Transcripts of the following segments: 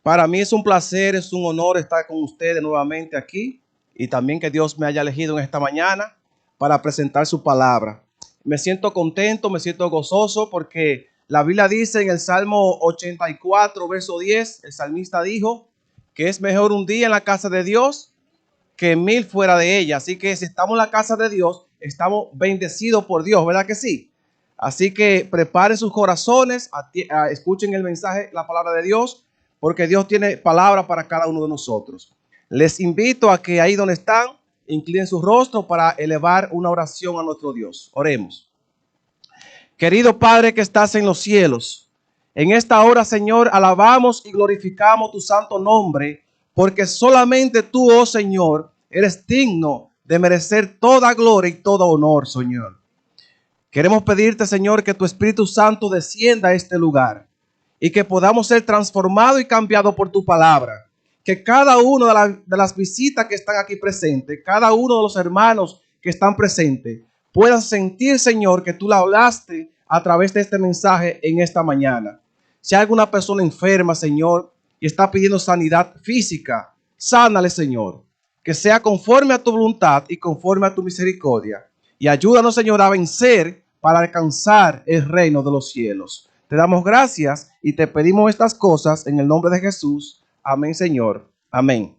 Para mí es un placer, es un honor estar con ustedes nuevamente aquí y también que Dios me haya elegido en esta mañana para presentar su palabra. Me siento contento, me siento gozoso porque la Biblia dice en el Salmo 84, verso 10, el salmista dijo que es mejor un día en la casa de Dios que 1000 fuera de ella. Así que si estamos en la casa de Dios, estamos bendecidos por Dios, ¿verdad que sí? Así que preparen sus corazones, escuchen el mensaje, la palabra de Dios, porque Dios tiene palabra para cada uno de nosotros. Les invito a que ahí donde están, inclinen su rostro para elevar una oración a nuestro Dios. Oremos. Querido Padre que estás en los cielos, en esta hora, Señor, alabamos y glorificamos tu santo nombre, porque solamente tú, oh Señor, eres digno de merecer toda gloria y todo honor, Señor. Queremos pedirte, Señor, que tu Espíritu Santo descienda a este lugar y que podamos ser transformados y cambiados por tu palabra. Que cada uno de las visitas que están aquí presentes, cada uno de los hermanos que están presentes, puedan sentir, Señor, que tú la hablaste a través de este mensaje en esta mañana. Si hay alguna persona enferma, Señor, y está pidiendo sanidad física, sánale, Señor. Que sea conforme a tu voluntad y conforme a tu misericordia. Y ayúdanos, Señor, a vencer para alcanzar el reino de los cielos. Te damos gracias y te pedimos estas cosas en el nombre de Jesús. Amén, Señor. Amén.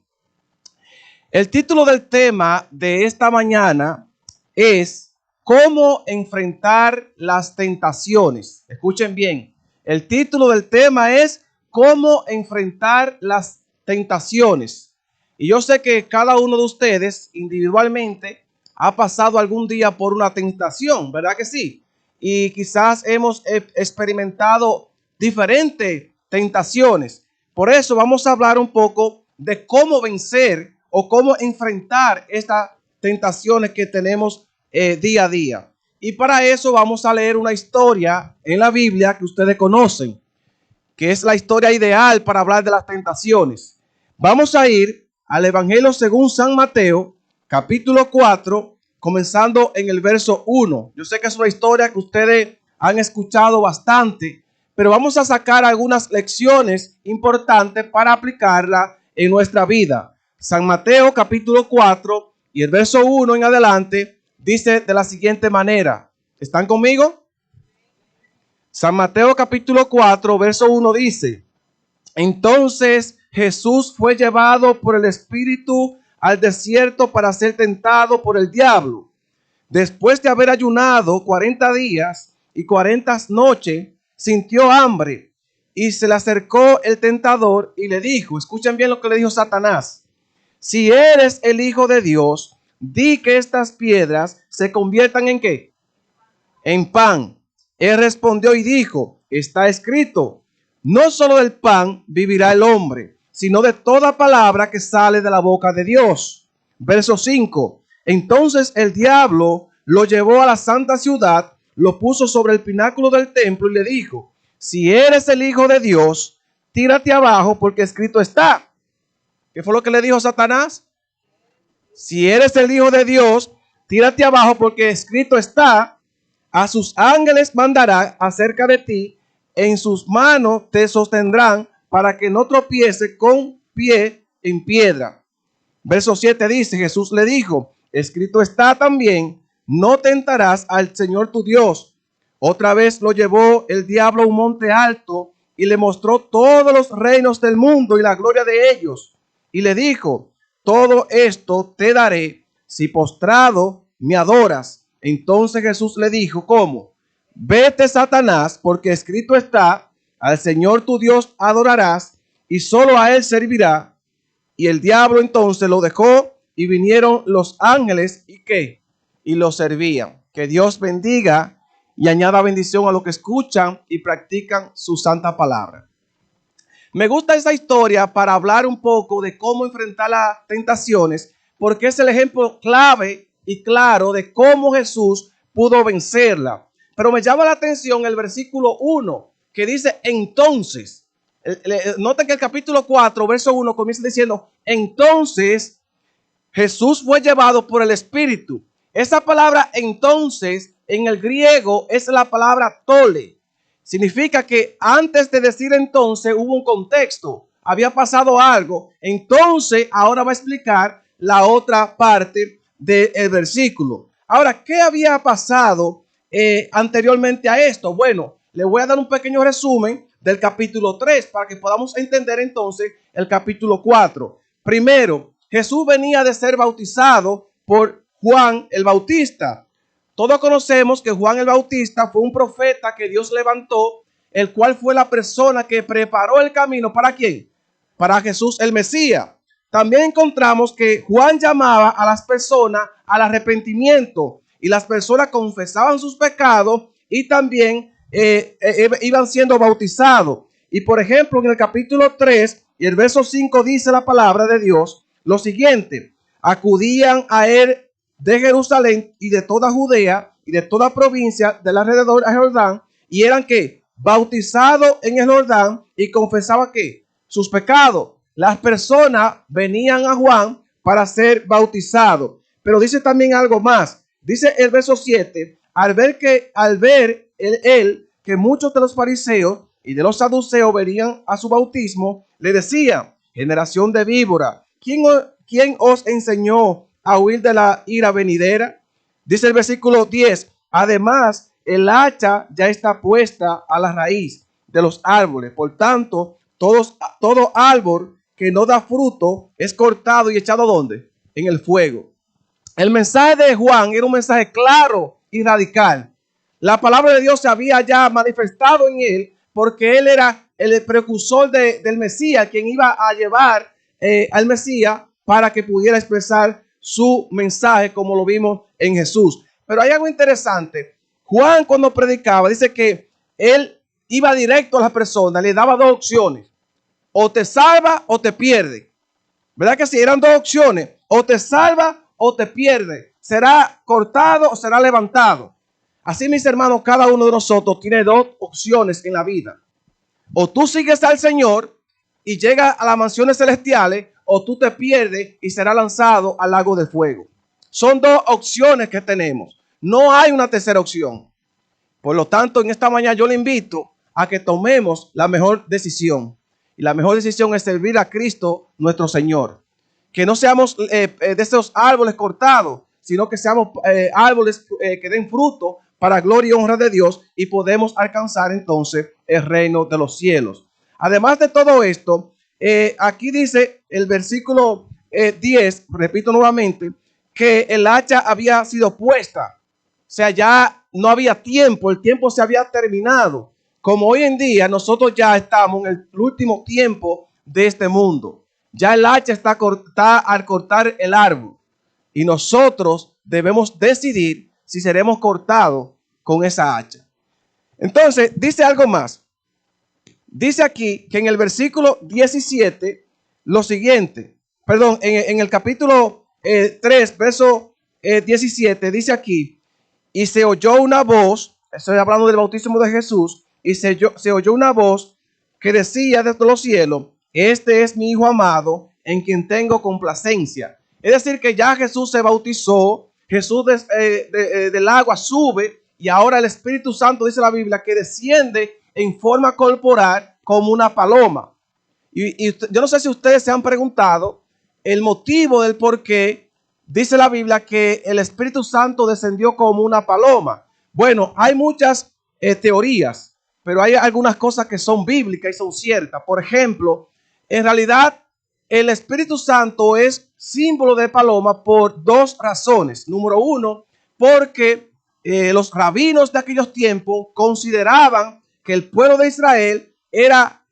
El título del tema de esta mañana es ¿cómo enfrentar las tentaciones? Escuchen bien. El título del tema es ¿cómo enfrentar las tentaciones? Y yo sé que cada uno de ustedes individualmente ha pasado algún día por una tentación, ¿verdad que sí? Y quizás hemos experimentado diferentes tentaciones. Por eso vamos a hablar un poco de cómo vencer o cómo enfrentar estas tentaciones que tenemos día a día. Y para eso vamos a leer una historia en la Biblia que ustedes conocen, que es la historia ideal para hablar de las tentaciones. Vamos a ir al Evangelio según San Mateo, capítulo 4, comenzando en el verso 1. Yo sé que es una historia que ustedes han escuchado bastante, pero vamos a sacar algunas lecciones importantes para aplicarla en nuestra vida. San Mateo, capítulo 4, y el verso 1 en adelante, dice de la siguiente manera. ¿Están conmigo? San Mateo capítulo 4, verso 1 dice: entonces Jesús fue llevado por el Espíritu al desierto para ser tentado por el diablo. Después de haber ayunado 40 días y 40 noches, sintió hambre y se le acercó el tentador y le dijo, escuchen bien lo que le dijo Satanás: si eres el Hijo de Dios, di que estas piedras se conviertan ¿en qué? En pan. Él respondió y dijo, está escrito, no solo del pan vivirá el hombre, sino de toda palabra que sale de la boca de Dios. Verso 5. Entonces el diablo lo llevó a la santa ciudad, lo puso sobre el pináculo del templo y le dijo, si eres el Hijo de Dios, tírate abajo porque escrito está. ¿Qué fue lo que le dijo Satanás? Si eres el Hijo de Dios, tírate abajo porque escrito está. A sus ángeles mandará acerca de ti, en sus manos te sostendrán para que no tropiece con pie en piedra. Verso 7 dice, Jesús le dijo, escrito está también, no tentarás al Señor tu Dios. Otra vez lo llevó el diablo a un monte alto y le mostró todos los reinos del mundo y la gloria de ellos. Y le dijo, todo esto te daré si postrado me adoras. Entonces Jesús le dijo, ¿cómo? Vete, Satanás, porque escrito está, al Señor tu Dios adorarás y solo a él servirá. Y el diablo entonces lo dejó y vinieron los ángeles y ¿qué? Y lo servían. Que Dios bendiga y añada bendición a los que escuchan y practican su santa palabra. Me gusta esta historia para hablar un poco de cómo enfrentar las tentaciones, porque es el ejemplo clave y claro de cómo Jesús pudo vencerla. Pero me llama la atención el versículo 1 que dice entonces. Noten que el capítulo 4, verso 1 comienza diciendo entonces Jesús fue llevado por el Espíritu. Esa palabra entonces en el griego es la palabra tole. Significa que antes de decir entonces hubo un contexto. había pasado algo. Entonces, ahora va a explicar la otra parte del versículo. Ahora, ¿qué había pasado anteriormente a esto? Bueno, le voy a dar un pequeño resumen del capítulo 3 para que podamos entender entonces el capítulo 4. Primero, Jesús venía de ser bautizado por Juan el Bautista. Todos conocemos que Juan el Bautista fue un profeta que Dios levantó, el cual fue la persona que preparó el camino. ¿Para quién? Para Jesús el Mesías. También encontramos que Juan llamaba a las personas al arrepentimiento y las personas confesaban sus pecados y también iban siendo bautizados. Y por ejemplo, en el capítulo 3 y el verso 5 dice la palabra de Dios lo siguiente: acudían a él de Jerusalén y de toda Judea y de toda provincia del alrededor a Jordán, y eran que bautizados en el Jordán y confesaban que sus pecados. Las personas venían a Juan para ser bautizados. Pero dice también algo más. Dice el verso 7, al ver él que muchos de los fariseos y de los saduceos venían a su bautismo, le decían: generación de víbora, ¿quién os enseñó a huir de la ira venidera? Dice el versículo 10, además el hacha ya está puesta a la raíz de los árboles, por tanto todo árbol que no da fruto es cortado y echado ¿dónde? En el fuego. El mensaje de Juan era un mensaje claro y radical. La palabra de Dios se había ya manifestado en él porque él era el precursor del Mesías, quien iba a llevar al Mesías para que pudiera expresar su mensaje como lo vimos en Jesús. Pero hay algo interesante. Juan, cuando predicaba, dice que él iba directo a las personas, le daba dos opciones: o te salva o te pierde. ¿Verdad que sí? Eran dos opciones: o te salva o te pierde. Será cortado o será levantado. Así, mis hermanos, cada uno de nosotros tiene dos opciones en la vida: o tú sigues al Señor y llegas a las mansiones celestiales, o tú te pierdes y serás lanzado al lago de fuego. Son dos opciones que tenemos. No hay una tercera opción. Por lo tanto, en esta mañana yo le invito a que tomemos la mejor decisión. Y la mejor decisión es servir a Cristo nuestro Señor. Que no seamos de esos árboles cortados, sino que seamos árboles que den fruto para gloria y honra de Dios, y podemos alcanzar entonces el reino de los cielos. Además de todo esto, aquí dice el versículo 10, repito nuevamente, que el hacha había sido puesta. O sea, ya no había tiempo, el tiempo se había terminado. Como hoy en día nosotros ya estamos en el último tiempo de este mundo. Ya el hacha está al cortar el árbol. Y nosotros debemos decidir si seremos cortados con esa hacha. Entonces, dice algo más. Dice aquí que en el versículo 17, lo siguiente. Perdón, en el capítulo 3, verso 17, dice aquí: y se oyó una voz, estoy hablando del bautismo de Jesús, y se oyó una voz que decía desde los cielos: este es mi Hijo amado, en quien tengo complacencia. Es decir, que ya Jesús se bautizó, Jesús del agua sube, y ahora el Espíritu Santo, dice la Biblia, que desciende en forma corporal como una paloma. Y yo no sé si ustedes se han preguntado el motivo del por qué dice la Biblia que el Espíritu Santo descendió como una paloma. Bueno, hay muchas teorías, pero hay algunas cosas que son bíblicas y son ciertas. Por ejemplo, en realidad el Espíritu Santo es símbolo de paloma por dos razones. Número uno, porque los rabinos de aquellos tiempos consideraban que el pueblo de Israel era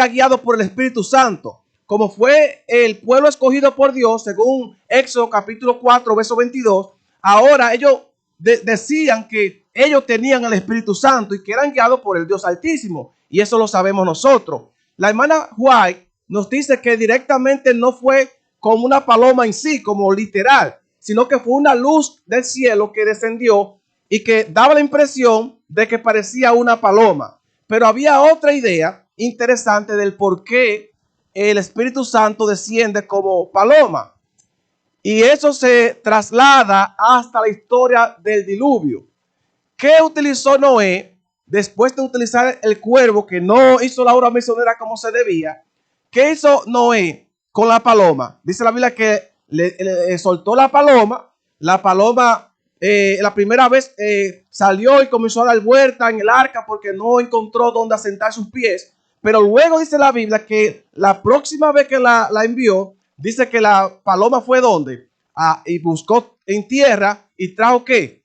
guiado por el Espíritu Santo. Como fue el pueblo escogido por Dios, según Éxodo capítulo 4, verso 22, ahora ellos decían que ellos tenían el Espíritu Santo y que eran guiados por el Dios Altísimo. Y eso lo sabemos nosotros. La hermana White nos dice que directamente no fue como una paloma en sí, como literal, sino que fue una luz del cielo que descendió y que daba la impresión de que parecía una paloma. Pero había otra idea interesante del por qué el Espíritu Santo desciende como paloma. Y eso se traslada hasta la historia del diluvio. ¿Qué utilizó Noé después de utilizar el cuervo, que no hizo la obra misionera como se debía? ¿qué hizo Noé con la paloma? Dice la Biblia que le soltó la paloma. La paloma la primera vez salió y comenzó a dar vuelta en el arca porque no encontró dónde asentar sus pies. Pero luego dice la Biblia que la próxima vez que la envió, dice que la paloma fue ¿dónde? Y buscó en tierra y trajo ¿qué?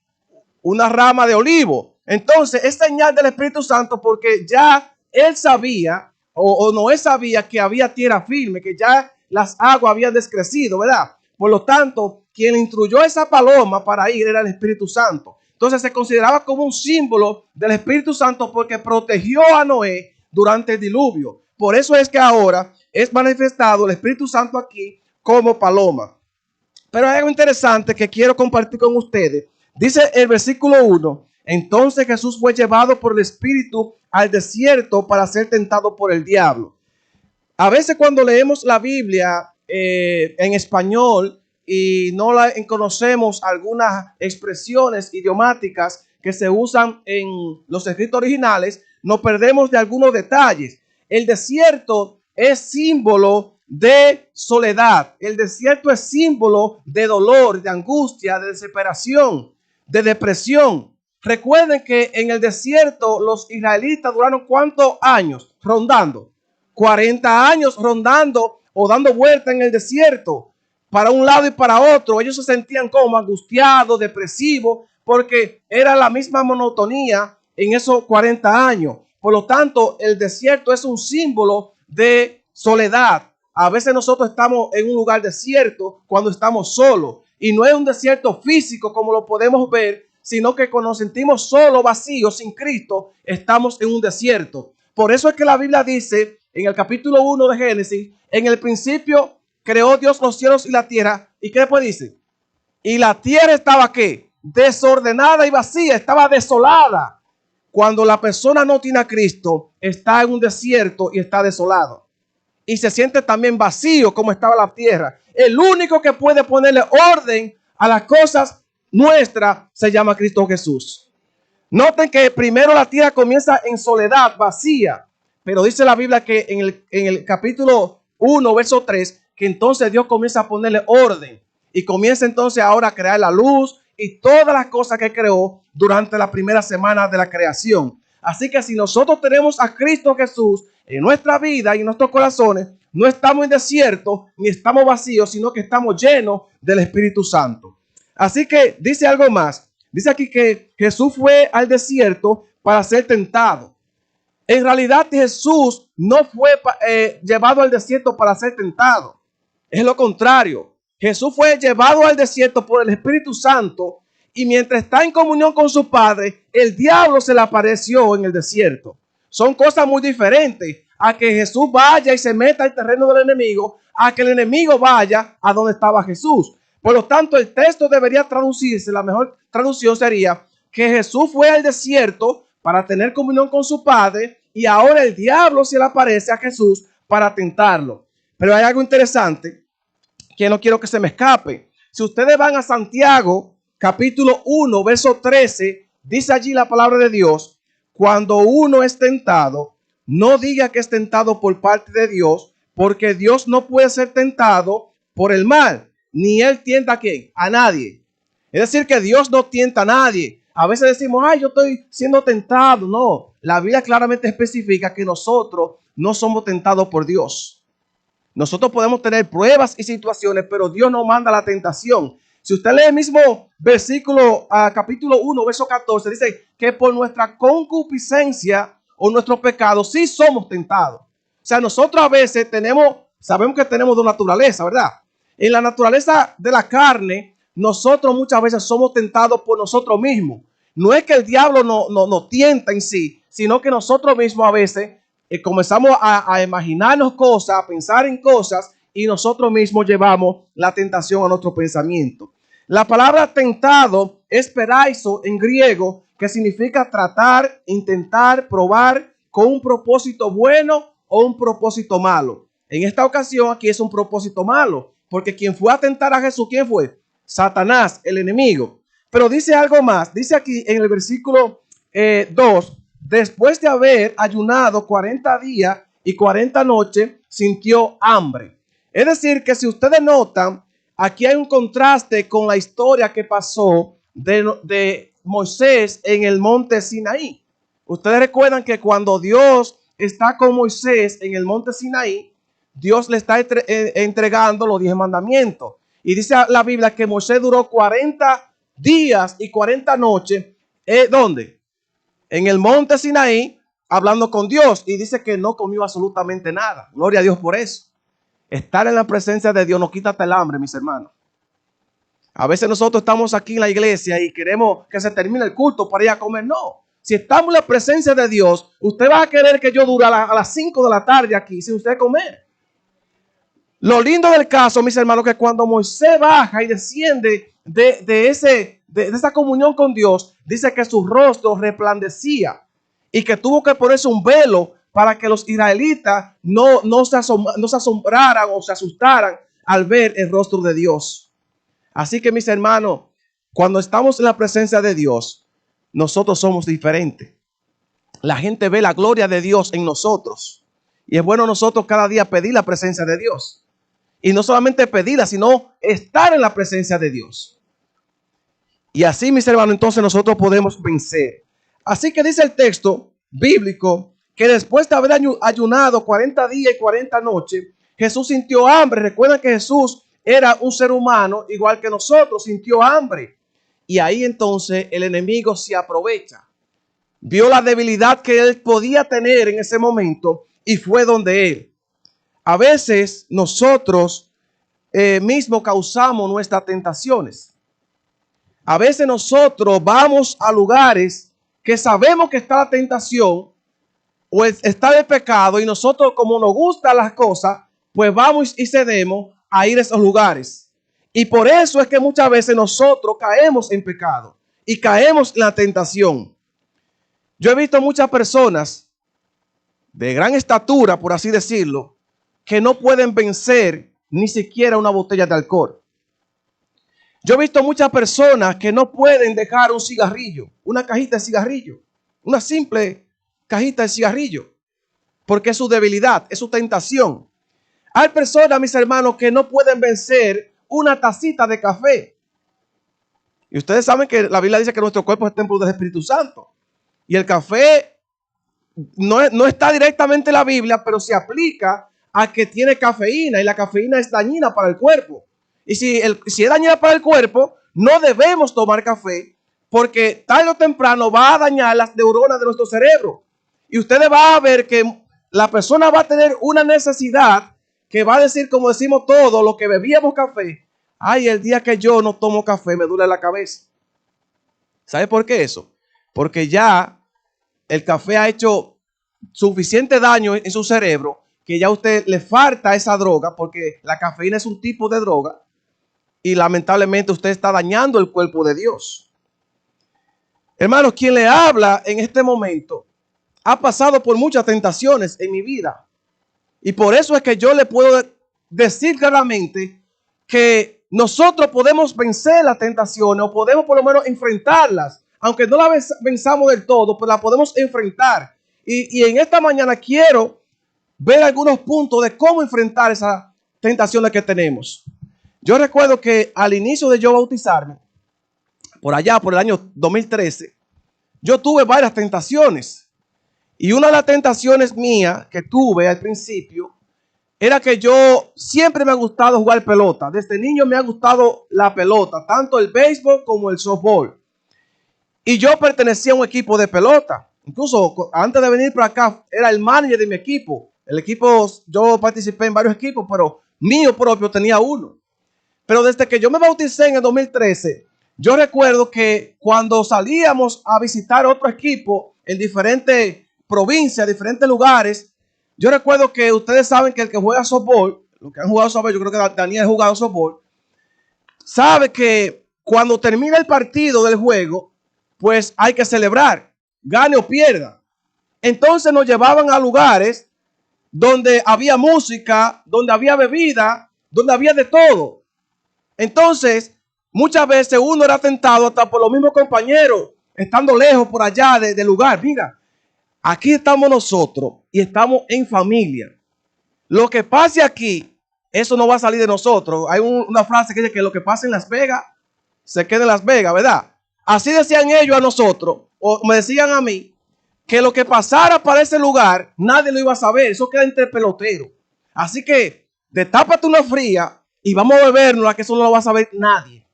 Una rama de olivo. Entonces es señal del Espíritu Santo porque ya él sabía o Noé sabía que había tierra firme, que ya las aguas habían descrecido, ¿verdad? Por lo tanto, quien instruyó a esa paloma para ir era el Espíritu Santo. Entonces se consideraba como un símbolo del Espíritu Santo porque protegió a Noé durante el diluvio. Por eso es que ahora es manifestado el Espíritu Santo aquí como paloma. Pero hay algo interesante que quiero compartir con ustedes. Dice el versículo 1, entonces Jesús fue llevado por el Espíritu al desierto para ser tentado por el diablo. A veces cuando leemos la Biblia en español y no conocemos algunas expresiones idiomáticas que se usan en los escritos originales, nos perdemos de algunos detalles. El desierto es símbolo de soledad. El desierto es símbolo de dolor, de angustia, de desesperación, de depresión. Recuerden que en el desierto los israelitas duraron ¿cuántos años rondando? 40 años rondando o dando vuelta en el desierto para un lado y para otro. Ellos se sentían como angustiados, depresivos, porque era la misma monotonía en esos 40 años. Por lo tanto, el desierto es un símbolo de soledad. A veces nosotros estamos en un lugar desierto cuando estamos solos. Y no es un desierto físico como lo podemos ver, sino que cuando nos sentimos solos, vacíos, sin Cristo, estamos en un desierto. Por eso es que la Biblia dice en el capítulo 1 de Génesis, en el principio creó Dios los cielos y la tierra. ¿Y qué después dice? Y la tierra estaba ¿qué? Desordenada y vacía, estaba desolada. Cuando la persona no tiene a Cristo, está en un desierto y está desolado. Y se siente también vacío como estaba la tierra. El único que puede ponerle orden a las cosas nuestras se llama Cristo Jesús. Noten que primero la tierra comienza en soledad, vacía. Pero dice la Biblia que en el capítulo 1, verso 3, que entonces Dios comienza a ponerle orden. Y comienza entonces ahora a crear la luz y todas las cosas que creó durante la primera semana de la creación. Así que si nosotros tenemos a Cristo Jesús en nuestra vida y en nuestros corazones, no estamos en desierto ni estamos vacíos, sino que estamos llenos del Espíritu Santo. Así que dice algo más. Dice aquí que Jesús fue al desierto para ser tentado. En realidad Jesús no fue llevado al desierto para ser tentado. Es lo contrario. Jesús fue llevado al desierto por el Espíritu Santo y mientras está en comunión con su Padre, el diablo se le apareció en el desierto. Son cosas muy diferentes a que Jesús vaya y se meta al terreno del enemigo, a que el enemigo vaya a donde estaba Jesús. Por lo tanto, el texto debería traducirse, la mejor traducción sería que Jesús fue al desierto para tener comunión con su Padre y ahora el diablo se le aparece a Jesús para tentarlo. Pero hay algo interesante que no quiero que se me escape. Si ustedes van a Santiago, capítulo 1, verso 13, dice allí la palabra de Dios, cuando uno es tentado, no diga que es tentado por parte de Dios, porque Dios no puede ser tentado por el mal, ni él tienta a quién, a nadie. Es decir, que Dios no tienta a nadie. A veces decimos, ay, yo estoy siendo tentado. No, la Biblia claramente especifica que nosotros no somos tentados por Dios. Nosotros podemos tener pruebas y situaciones, pero Dios no manda la tentación. Si usted lee el mismo versículo, capítulo 1, verso 14, dice que por nuestra concupiscencia o nuestro pecado sí somos tentados. O sea, nosotros a veces sabemos que tenemos dos naturalezas, ¿verdad? En la naturaleza de la carne, nosotros muchas veces somos tentados por nosotros mismos. No es que el diablo nos tienta en sí, sino que nosotros mismos a veces comenzamos a imaginarnos cosas, a pensar en cosas y nosotros mismos llevamos la tentación a nuestro pensamiento. La palabra tentado es peraizo en griego, que significa tratar, intentar, probar con un propósito bueno o un propósito malo. En esta ocasión aquí es un propósito malo, porque quien fue a tentar a Jesús, ¿quién fue? Satanás, el enemigo. Pero dice algo más, dice aquí en el versículo 2, después de haber ayunado 40 días y 40 noches, sintió hambre. Es decir, que si ustedes notan, aquí hay un contraste con la historia que pasó de Moisés en el monte Sinaí. Ustedes recuerdan que cuando Dios está con Moisés en el monte Sinaí, Dios le está entregando los 10 mandamientos. Y dice la Biblia que Moisés duró 40 días y 40 noches. ¿Dónde? En el monte Sinaí, hablando con Dios. Y dice que no comió absolutamente nada. Gloria a Dios por eso. Estar en la presencia de Dios no quita el hambre, mis hermanos. A veces nosotros estamos aquí en la iglesia y queremos que se termine el culto para ir a comer. No. Si estamos en la presencia de Dios, usted va a querer que yo dure a las 5 de la tarde aquí sin usted comer. Lo lindo del caso, mis hermanos, que cuando Moisés baja y desciende de esa comunión con Dios, dice que su rostro resplandecía y que tuvo que ponerse un velo para que los israelitas no se asombraran o se asustaran al ver el rostro de Dios. Así que, mis hermanos, cuando estamos en la presencia de Dios, nosotros somos diferentes. La gente ve la gloria de Dios en nosotros. Y es bueno nosotros cada día pedir la presencia de Dios. Y no solamente pedirla, sino estar en la presencia de Dios. Y así, mis hermanos, entonces nosotros podemos vencer. Así que dice el texto bíblico que después de haber ayunado 40 días y 40 noches, Jesús sintió hambre. Recuerden que Jesús era un ser humano igual que nosotros, sintió hambre. Y ahí entonces el enemigo se aprovecha. Vio la debilidad que él podía tener en ese momento y fue donde él. A veces nosotros mismos causamos nuestras tentaciones. A veces nosotros vamos a lugares que sabemos que está la tentación o está el pecado y nosotros, como nos gustan las cosas, pues vamos y cedemos a ir a esos lugares. Y por eso es que muchas veces nosotros caemos en pecado y caemos en la tentación. Yo he visto muchas personas de gran estatura, por así decirlo, que no pueden vencer ni siquiera una botella de alcohol. Yo he visto muchas personas que no pueden dejar un cigarrillo, una cajita de cigarrillo, una simple cajita de cigarrillo, porque es su debilidad, es su tentación. Hay personas, mis hermanos, que no pueden vencer una tacita de café. Y ustedes saben que la Biblia dice que nuestro cuerpo es templo del Espíritu Santo. Y el café no está directamente en la Biblia, pero se aplica a que tiene cafeína y la cafeína es dañina para el cuerpo. Y si es dañina para el cuerpo, no debemos tomar café porque tarde o temprano va a dañar las neuronas de nuestro cerebro. Y ustedes van a ver que la persona va a tener una necesidad que va a decir, como decimos todos, los que bebíamos café, ay, el día que yo no tomo café me duele la cabeza. ¿Sabe por qué eso? Porque ya el café ha hecho suficiente daño en su cerebro que ya a usted le falta esa droga, porque la cafeína es un tipo de droga y lamentablemente usted está dañando el cuerpo de Dios. Hermanos, quien le habla en este momento ha pasado por muchas tentaciones en mi vida y por eso es que yo le puedo decir claramente que nosotros podemos vencer las tentaciones o podemos por lo menos enfrentarlas, aunque no las venzamos del todo, pero las podemos enfrentar. Y en esta mañana quiero ver algunos puntos de cómo enfrentar esas tentaciones que tenemos. Yo recuerdo que al inicio de yo bautizarme, por allá, por el año 2013, yo tuve varias tentaciones. Y una de las tentaciones mías que tuve al principio era que yo siempre me ha gustado jugar pelota. Desde niño me ha gustado la pelota, tanto el béisbol como el softball. Y yo pertenecía a un equipo de pelota. Incluso antes de venir para acá, era el manager de mi equipo. El equipo, yo participé en varios equipos, pero mío propio tenía uno. Pero desde que yo me bauticé en el 2013, yo recuerdo que cuando salíamos a visitar otro equipo en diferentes provincias, diferentes lugares, yo recuerdo que ustedes saben que el que juega softball, los que han jugado softball, yo creo que Daniel ha jugado softball, sabe que cuando termina el partido del juego, pues hay que celebrar, gane o pierda. Entonces nos llevaban a lugares donde había música, donde había bebida, donde había de todo. Entonces, muchas veces uno era tentado hasta por los mismos compañeros, estando lejos por allá del lugar. Mira, aquí estamos nosotros y estamos en familia. lo que pase aquí, eso no va a salir de nosotros. Hay una frase que dice que lo que pasa en Las Vegas, se queda en Las Vegas, ¿verdad? Así decían ellos a nosotros, o me decían a mí, que lo que pasara para ese lugar, nadie lo iba a saber. Eso queda entre peloteros. Así que, destápate una fría y vamos a bebernos, que eso no lo va a saber nadie.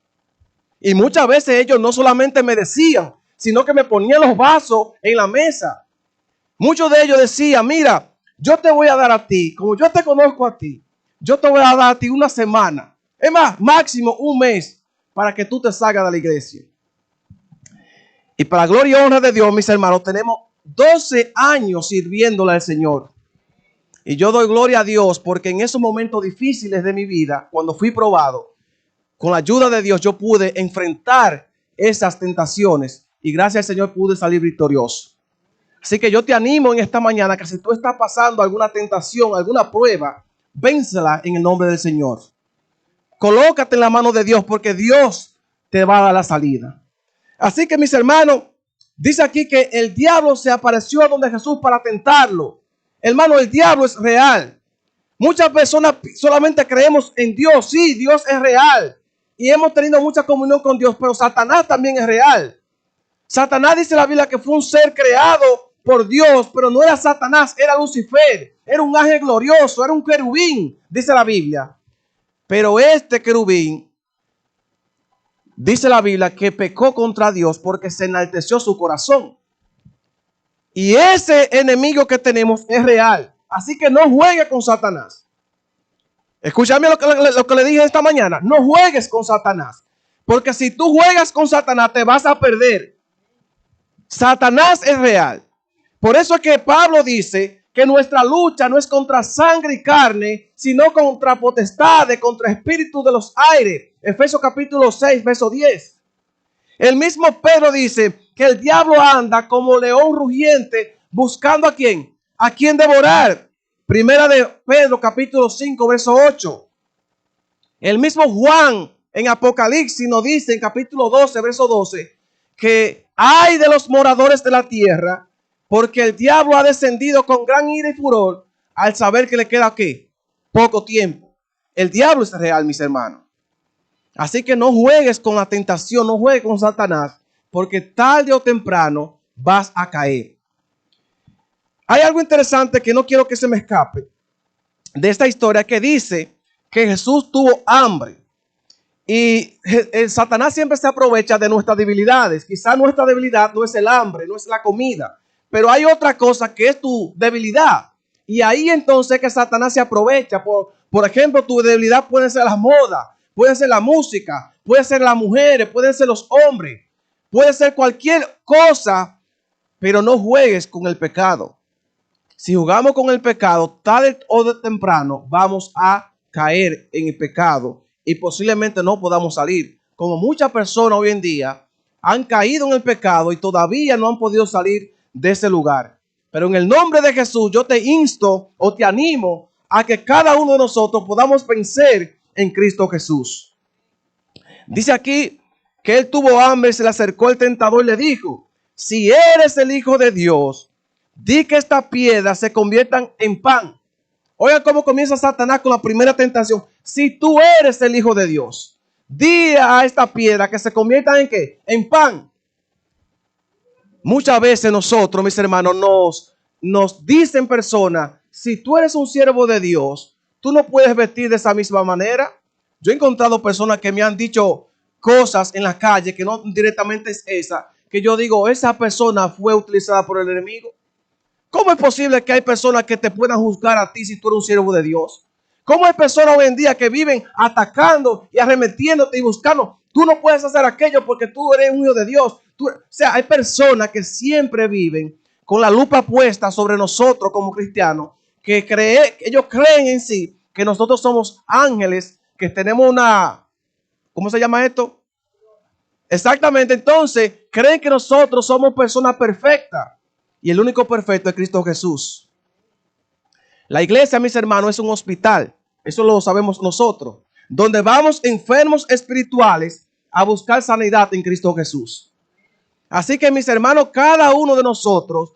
Y muchas veces ellos no solamente me decían, sino que me ponían los vasos en la mesa. Muchos de ellos decían, mira, yo te voy a dar a ti, como yo te conozco a ti, yo te voy a dar a ti una semana. Es más, máximo un mes para que tú te salgas de la iglesia. Y para gloria y honra de Dios, mis hermanos, tenemos 12 años sirviéndole al Señor. Y yo doy gloria a Dios porque en esos momentos difíciles de mi vida, cuando fui probado, con la ayuda de Dios yo pude enfrentar esas tentaciones y gracias al Señor pude salir victorioso. Así que yo te animo en esta mañana que si tú estás pasando alguna tentación, alguna prueba, vénsela en el nombre del Señor. Colócate en la mano de Dios porque Dios te va a dar la salida. Así que mis hermanos, dice aquí que el diablo se apareció a donde Jesús para tentarlo. Hermano, el diablo es real. Muchas personas solamente creemos en Dios. Sí, Dios es real. Y hemos tenido mucha comunión con Dios, pero Satanás también es real. Satanás dice la Biblia que fue un ser creado por Dios, pero no era Satanás, era Lucifer. Era un ángel glorioso, era un querubín, dice la Biblia. Pero este querubín, dice la Biblia que pecó contra Dios porque se enalteció su corazón. Y ese enemigo que tenemos es real. Así que no juegue con Satanás. Escúchame lo que le dije esta mañana. No juegues con Satanás. Porque si tú juegas con Satanás te vas a perder. Satanás es real. Por eso es que Pablo dice que nuestra lucha no es contra sangre y carne, sino contra potestades, contra espíritus de los aires. Efesios capítulo 6, verso 10. El mismo Pedro dice que el diablo anda como león rugiente buscando ¿a quién? ¿A quién devorar? Primera de Pedro capítulo 5, verso 8. El mismo Juan en Apocalipsis nos dice en capítulo 12, verso 12, que hay de los moradores de la tierra, porque el diablo ha descendido con gran ira y furor al saber que le queda ¿qué? Poco tiempo. El diablo es real, mis hermanos. Así que no juegues con la tentación, no juegues con Satanás, porque tarde o temprano vas a caer. Hay algo interesante que no quiero que se me escape de esta historia que dice que Jesús tuvo hambre. Y el Satanás siempre se aprovecha de nuestras debilidades. Quizás nuestra debilidad no es el hambre, no es la comida, pero hay otra cosa que es tu debilidad. Y ahí entonces que Satanás se aprovecha. Por ejemplo, tu debilidad puede ser la moda, puede ser la música, puede ser las mujeres, pueden ser los hombres, puede ser cualquier cosa, pero no juegues con el pecado. Si jugamos con el pecado, tarde o temprano vamos a caer en el pecado y posiblemente no podamos salir. Como muchas personas hoy en día han caído en el pecado y todavía no han podido salir de ese lugar. Pero en el nombre de Jesús yo te insto o te animo a que cada uno de nosotros podamos vencer en Cristo Jesús. Dice aquí que él tuvo hambre, se le acercó el tentador y le dijo: si eres el Hijo de Dios, di que estas piedras se conviertan en pan. Oigan cómo comienza Satanás con la primera tentación. Si tú eres el Hijo de Dios, di a esta piedra que se conviertan en ¿qué? En pan. Muchas veces nosotros, mis hermanos, nos dicen personas: si tú eres un siervo de Dios, tú no puedes vestir de esa misma manera. Yo he encontrado personas que me han dicho cosas en la calle que no directamente es esa, que yo digo, esa persona fue utilizada por el enemigo. ¿Cómo es posible que hay personas que te puedan juzgar a ti si tú eres un siervo de Dios? ¿Cómo hay personas hoy en día que viven atacando y arremetiéndote y buscando? Tú no puedes hacer aquello porque tú eres un hijo de Dios. O sea, hay personas que siempre viven con la lupa puesta sobre nosotros como cristianos, que ellos creen en sí que nosotros somos ángeles, que tenemos una, ¿cómo se llama esto? Exactamente, entonces creen que nosotros somos personas perfectas. Y el único perfecto es Cristo Jesús. La iglesia, mis hermanos, es un hospital. Eso lo sabemos nosotros. Donde vamos enfermos espirituales a buscar sanidad en Cristo Jesús. Así que, mis hermanos, cada uno de nosotros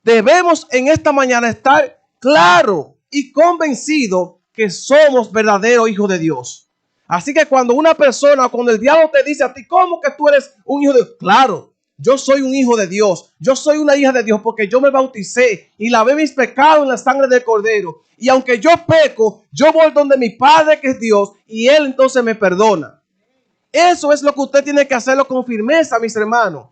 debemos en esta mañana estar claro y convencido que somos verdaderos hijos de Dios. Así que cuando una persona, cuando el diablo te dice a ti, ¿cómo que tú eres un hijo de Dios? Claro, yo soy un hijo de Dios. Yo soy una hija de Dios porque yo me bauticé y lavé mis pecados en la sangre del Cordero. Y aunque yo peco, yo voy donde mi Padre que es Dios y Él entonces me perdona. Eso es lo que usted tiene que hacerlo con firmeza, mis hermanos.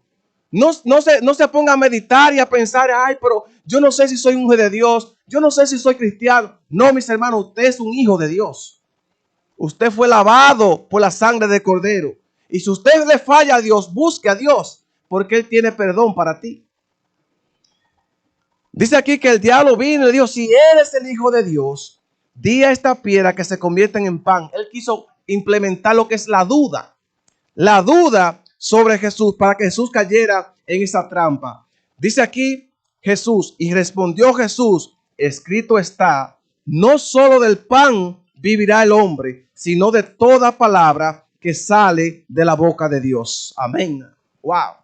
No se ponga a meditar y a pensar, ay, pero yo no sé si soy un hijo de Dios. Yo no sé si soy cristiano. No, mis hermanos, usted es un hijo de Dios. Usted fue lavado por la sangre del Cordero. Y si usted le falla a Dios, busque a Dios, porque Él tiene perdón para ti. Dice aquí que el diablo vino y le dijo, si eres el Hijo de Dios, di a esta piedra que se convierta en pan. Él quiso implementar lo que es la duda sobre Jesús, para que Jesús cayera en esa trampa. Dice aquí Jesús, y respondió Jesús, escrito está, no solo del pan vivirá el hombre, sino de toda palabra que sale de la boca de Dios. Amén. Wow.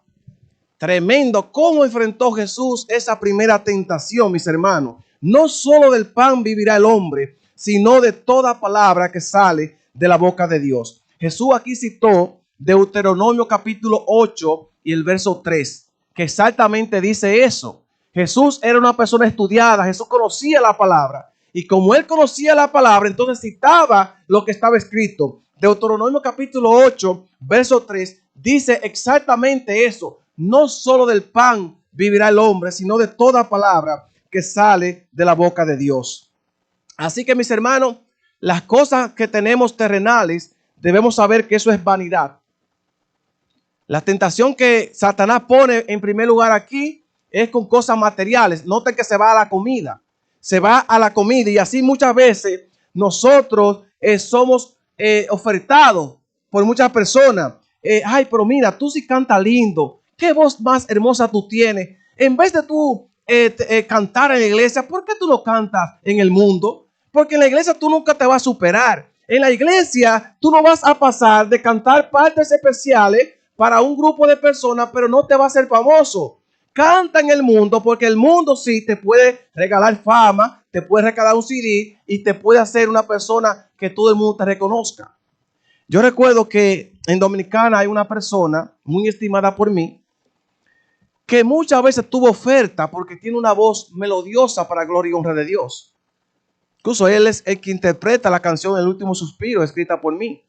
Tremendo cómo enfrentó Jesús esa primera tentación, mis hermanos. No solo del pan vivirá el hombre, sino de toda palabra que sale de la boca de Dios. Jesús aquí citó Deuteronomio capítulo 8 y el verso 3, que exactamente dice eso. Jesús era una persona estudiada, Jesús conocía la palabra. Y como él conocía la palabra, entonces citaba lo que estaba escrito. Deuteronomio capítulo 8, verso 3, dice exactamente eso. No solo del pan vivirá el hombre, sino de toda palabra que sale de la boca de Dios. Así que, mis hermanos, las cosas que tenemos terrenales, debemos saber que eso es vanidad. La tentación que Satanás pone en primer lugar aquí es con cosas materiales. Noten que se va a la comida. Se va a la comida y así muchas veces nosotros somos ofertados por muchas personas. Ay, pero mira, tú sí cantas lindo. Qué voz más hermosa tú tienes. En vez de tú cantar en la iglesia, ¿por qué tú no cantas en el mundo? Porque en la iglesia tú nunca te vas a superar. En la iglesia tú no vas a pasar de cantar partes especiales para un grupo de personas, pero no te va a hacer famoso. Canta en el mundo, porque el mundo sí te puede regalar fama, te puede regalar un CD y te puede hacer una persona que todo el mundo te reconozca. Yo recuerdo que en Dominicana hay una persona muy estimada por mí que muchas veces tuvo oferta porque tiene una voz melodiosa para gloria y honra de Dios. Incluso él es el que interpreta la canción El Último Suspiro, escrita por mí.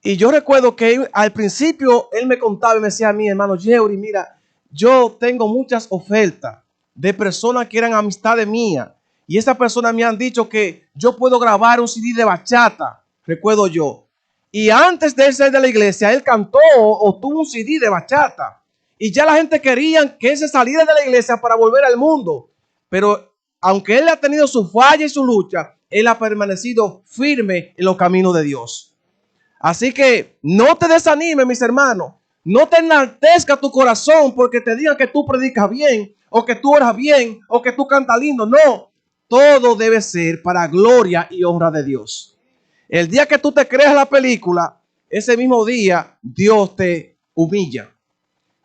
Y yo recuerdo que al principio él me contaba y me decía a mí, hermano Yeuri, mira, yo tengo muchas ofertas de personas que eran amistades mías. Y esas personas me han dicho que yo puedo grabar un CD de bachata, recuerdo yo. Y antes de ser de la iglesia, él cantó o tuvo un CD de bachata. Y ya la gente quería que él se saliera de la iglesia para volver al mundo. Pero aunque él ha tenido su falla y su lucha, él ha permanecido firme en los caminos de Dios. Así que no te desanimes, mis hermanos. No te enaltezca tu corazón porque te digan que tú predicas bien, o que tú oras bien, o que tú cantas lindo. No, todo debe ser para gloria y honra de Dios. El día que tú te creas la película, ese mismo día Dios te humilla.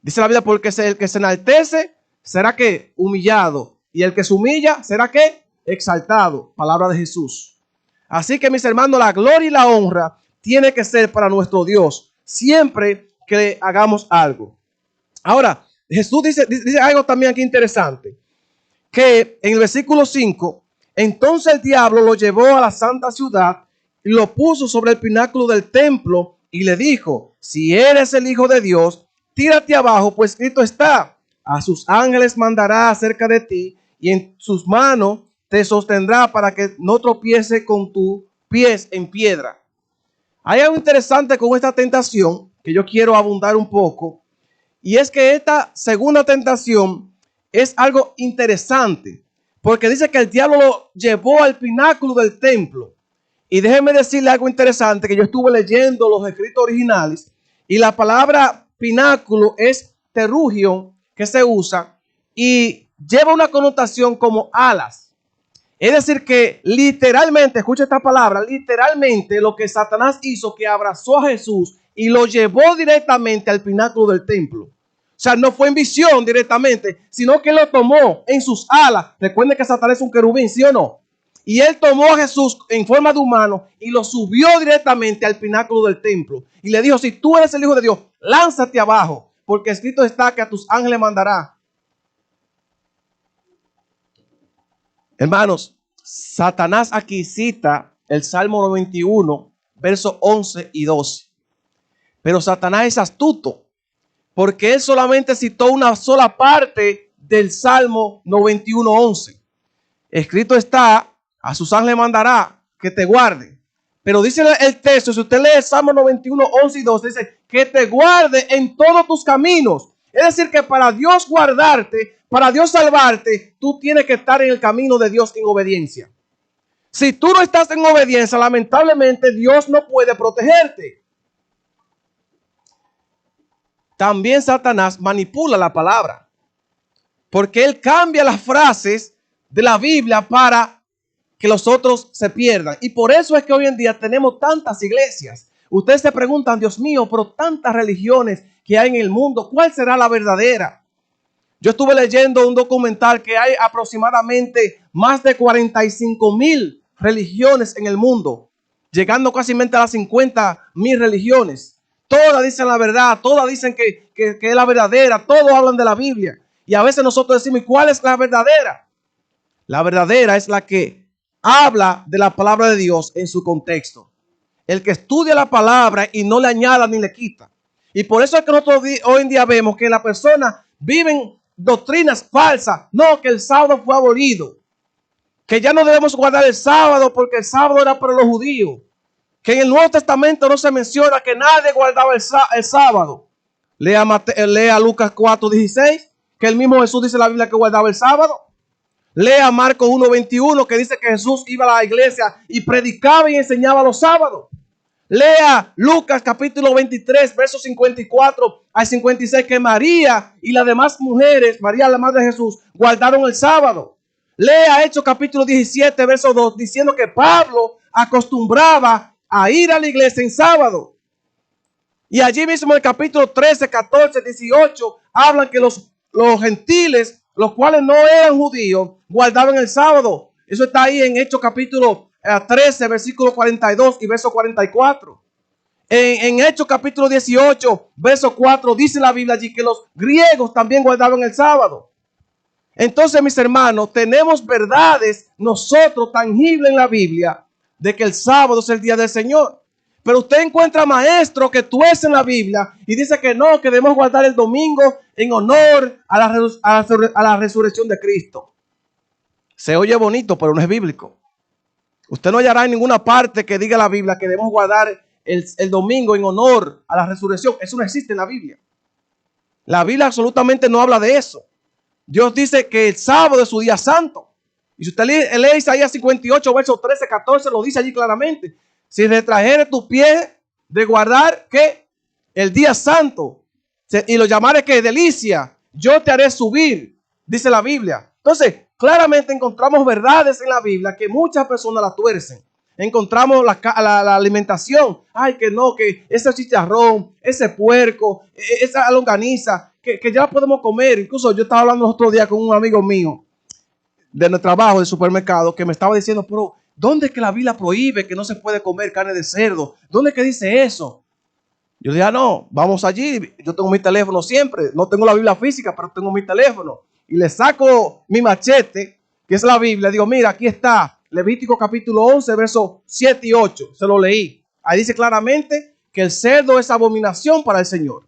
Dice la Biblia, porque el que se enaltece será que humillado, y el que se humilla será que exaltado. Palabra de Jesús. Así que, mis hermanos, la gloria y la honra tiene que ser para nuestro Dios siempre que hagamos algo. Ahora, Jesús dice algo también aquí interesante, que en el versículo 5, entonces el diablo lo llevó a la santa ciudad y lo puso sobre el pináculo del templo y le dijo, si eres el Hijo de Dios, tírate abajo, pues escrito está, a sus ángeles mandará acerca de ti y en sus manos te sostendrá para que no tropiece con tus pies en piedra. Hay algo interesante con esta tentación que yo quiero abundar un poco, y es que esta segunda tentación es algo interesante, porque dice que el diablo lo llevó al pináculo del templo. Y déjeme decirle algo interesante, que yo estuve leyendo los escritos originales, y la palabra pináculo es terugion, que se usa, y lleva una connotación como alas. Es decir que literalmente, escucha esta palabra, literalmente lo que Satanás hizo, que abrazó a Jesús y lo llevó directamente al pináculo del templo. O sea, no fue en visión directamente, sino que lo tomó en sus alas. Recuerden que Satanás es un querubín, ¿sí o no? Y él tomó a Jesús en forma de humano y lo subió directamente al pináculo del templo. Y le dijo, si tú eres el Hijo de Dios, lánzate abajo, porque escrito está que a tus ángeles mandará. Hermanos, Satanás aquí cita el Salmo 91, versos 11 y 12. Pero Satanás es astuto, porque él solamente citó una sola parte del Salmo 91, 11. Escrito está, a sus ángeles mandará que te guarden. Pero dice el texto, si usted lee el Salmo 91, 11 y 12, dice que te guarde en todos tus caminos. Es decir, que para Dios guardarte, para Dios salvarte, tú tienes que estar en el camino de Dios en obediencia. Si tú no estás en obediencia, lamentablemente Dios no puede protegerte. También Satanás manipula la palabra, porque él cambia las frases de la Biblia para que los otros se pierdan. Y por eso es que hoy en día tenemos tantas iglesias. Ustedes se preguntan, Dios mío, pero tantas religiones que hay en el mundo, ¿cuál será la verdadera? Yo estuve leyendo un documental que hay aproximadamente más de 45,000 religiones en el mundo, llegando casi a las 50,000 religiones. Todas dicen la verdad, todas dicen que es la verdadera, todos hablan de la Biblia. Y a veces nosotros decimos, ¿cuál es la verdadera? La verdadera es la que habla de la palabra de Dios en su contexto. El que estudia la palabra y no le añada ni le quita. Y por eso es que nosotros hoy en día vemos que las personas viven doctrinas falsas. No, que el sábado fue abolido. Que ya no debemos guardar el sábado porque el sábado era para los judíos. Que en el Nuevo Testamento no se menciona que nadie guardaba el sábado. Lea Lucas 4:16, que el mismo Jesús dice en la Biblia que guardaba el sábado. Lea Marcos 1:21, que dice que Jesús iba a la iglesia y predicaba y enseñaba los sábados. Lea Lucas capítulo 23, versos 54 al 56, que María y las demás mujeres, María la madre de Jesús, guardaron el sábado. Lea Hechos capítulo 17, verso 2, diciendo que Pablo acostumbraba a ir a la iglesia en sábado. Y allí mismo en el capítulo 13, 14, 18, hablan que los gentiles, los cuales no eran judíos, guardaban el sábado. Eso está ahí en Hechos capítulo 13, versículo 42 y verso 44. En Hechos capítulo 18, verso 4, dice la Biblia allí que los griegos también guardaban el sábado. Entonces, mis hermanos, tenemos verdades nosotros tangibles en la Biblia de que el sábado es el día del Señor. Pero usted encuentra maestros que tuercen la Biblia y dice que no, que debemos guardar el domingo en honor a la resurrección de Cristo. Se oye bonito, pero no es bíblico. Usted no hallará en ninguna parte que diga la Biblia que debemos guardar el domingo en honor a la resurrección. Eso no existe en la Biblia. La Biblia absolutamente no habla de eso. Dios dice que el sábado es su día santo. Y si usted lee Isaías 58, versos 13, 14, lo dice allí claramente. Si retrajere tus pies de guardar, ¿qué? El día santo. Y lo llamaré que delicia. Yo te haré subir, dice la Biblia. Entonces, claramente encontramos verdades en la Biblia que muchas personas la tuercen. Encontramos la alimentación. Ay, que no, que ese chicharrón, ese puerco, esa longaniza, que ya podemos comer. Incluso yo estaba hablando el otro día con un amigo mío de nuestro trabajo de supermercado que me estaba diciendo, pero ¿dónde es que la Biblia prohíbe que no se puede comer carne de cerdo? ¿Dónde es que dice eso? Yo dije, no, vamos allí. Yo tengo mi teléfono siempre. No tengo la Biblia física, pero tengo mi teléfono. Y le saco mi machete, que es la Biblia. Digo, mira, aquí está Levítico capítulo 11, versos 7 y 8. Se lo leí. Ahí dice claramente que el cerdo es abominación para el Señor.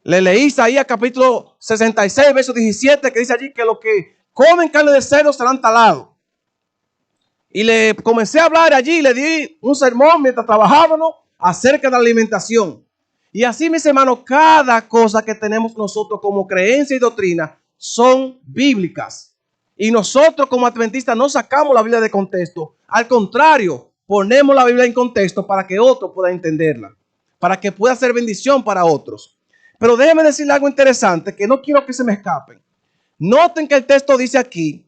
Le leí Isaías capítulo 66, verso 17, que dice allí que los que comen carne de cerdo serán talados. Y le comencé a hablar allí, le di un sermón mientras trabajábamos acerca de la alimentación. Y así, mis hermanos, cada cosa que tenemos nosotros como creencia y doctrina son bíblicas. Y nosotros como adventistas no sacamos la Biblia de contexto. Al contrario, ponemos la Biblia en contexto para que otro pueda entenderla, para que pueda ser bendición para otros. Pero déjenme decirle algo interesante que no quiero que se me escapen. Noten que el texto dice aquí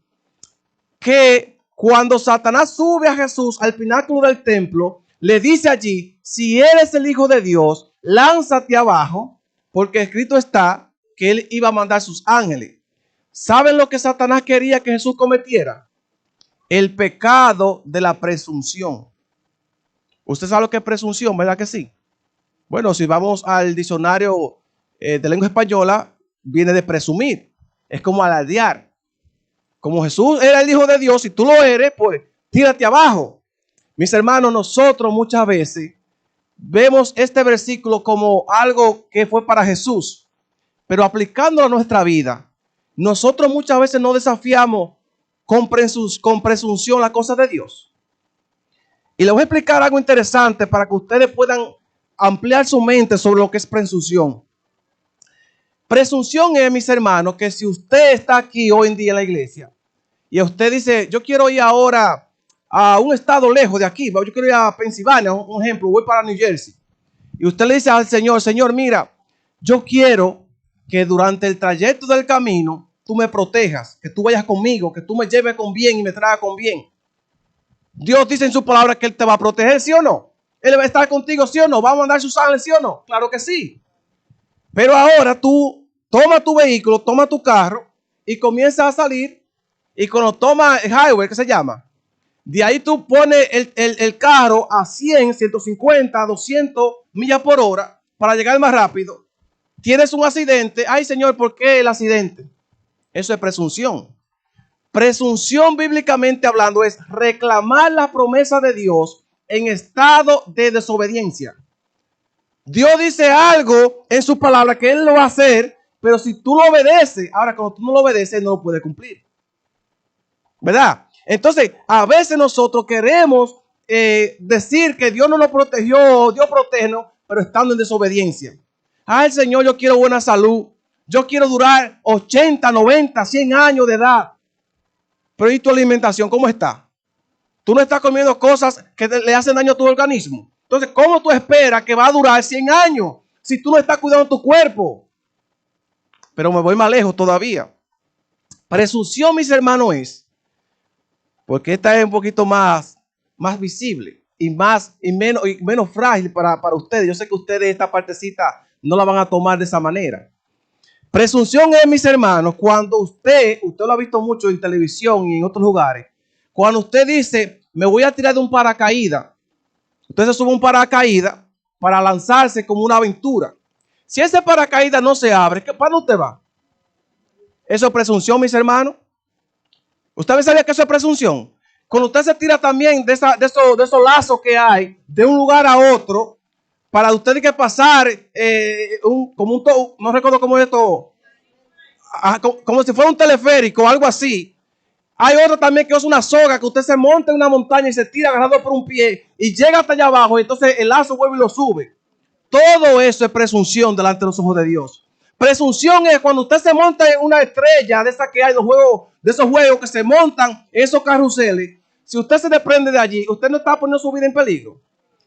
que cuando Satanás sube a Jesús al pináculo del templo, le dice allí, si eres el Hijo de Dios, lánzate abajo, porque escrito está que él iba a mandar sus ángeles. ¿Saben lo que Satanás quería que Jesús cometiera? el pecado de la presunción. ¿Usted sabe lo que es presunción, verdad que sí? Bueno, si vamos al diccionario de lengua española, viene de presumir. Es como alardear. Como Jesús era el Hijo de Dios, si tú lo eres, pues tírate abajo. Mis hermanos, nosotros muchas veces vemos este versículo como algo que fue para Jesús, pero aplicándolo a nuestra vida, nosotros muchas veces no desafiamos con presunción las cosas de Dios. Y les voy a explicar algo interesante para que ustedes puedan ampliar su mente sobre lo que es presunción. Presunción es, mis hermanos, que si usted está aquí hoy en día en la iglesia y usted dice, yo quiero ir ahora a un estado lejos de aquí, yo quiero ir a Pensilvania, un ejemplo, voy para New Jersey. Y usted le dice al Señor, Señor, mira, yo quiero que durante el trayecto del camino tú me protejas, que tú vayas conmigo, que tú me lleves con bien y me traigas con bien. Dios dice en su palabra que Él te va a proteger, ¿sí o no? Él va a estar contigo, ¿sí o no? ¿Va a mandar sus ángeles, sí o no? Claro que sí. Pero ahora tú toma tu vehículo, toma tu carro y comienzas a salir. Y cuando toma el highway, ¿qué se llama? De ahí tú pones el carro a 100, 150, 200 millas por hora para llegar más rápido. Tienes un accidente. Ay, Señor, ¿por qué el accidente? Eso es presunción. Presunción, bíblicamente hablando, es reclamar la promesa de Dios en estado de desobediencia. Dios dice algo en su palabra que Él lo va a hacer, pero si tú lo obedeces, ahora cuando tú no lo obedeces, no lo puede cumplir. ¿Verdad? Entonces, a veces nosotros queremos decir que Dios no nos protegió, Dios protégenos, pero estando en desobediencia. Ay, Señor, yo quiero buena salud. Yo quiero durar 80, 90, 100 años de edad. Pero ¿y tu alimentación cómo está? Tú no estás comiendo cosas que le hacen daño a tu organismo. Entonces, ¿cómo tú esperas que va a durar 100 años si tú no estás cuidando tu cuerpo? Pero me voy más lejos todavía. Presunción, mis hermanos, es, porque esta es un poquito más visible y menos frágil para ustedes. Yo sé que ustedes esta partecita no la van a tomar de esa manera. Presunción es, mis hermanos, cuando usted lo ha visto mucho en televisión y en otros lugares, cuando usted dice, me voy a tirar de un paracaídas, usted se sube un paracaídas para lanzarse como una aventura. Si ese paracaídas no se abre, ¿para dónde usted va? Eso es presunción, mis hermanos. ¿Usted sabía que eso es presunción? Cuando usted se tira también de esos lazos que hay de un lugar a otro, para usted que pasar no recuerdo cómo es esto, como si fuera un teleférico o algo así. Hay otro también que es una soga que usted se monta en una montaña y se tira agarrado por un pie y llega hasta allá abajo y entonces el lazo vuelve y lo sube. Todo eso es presunción delante de los ojos de Dios. Presunción es cuando usted se monta en una estrella de esas que hay, de esos juegos que se montan en esos carruseles. Si usted se desprende de allí, usted no está poniendo su vida en peligro.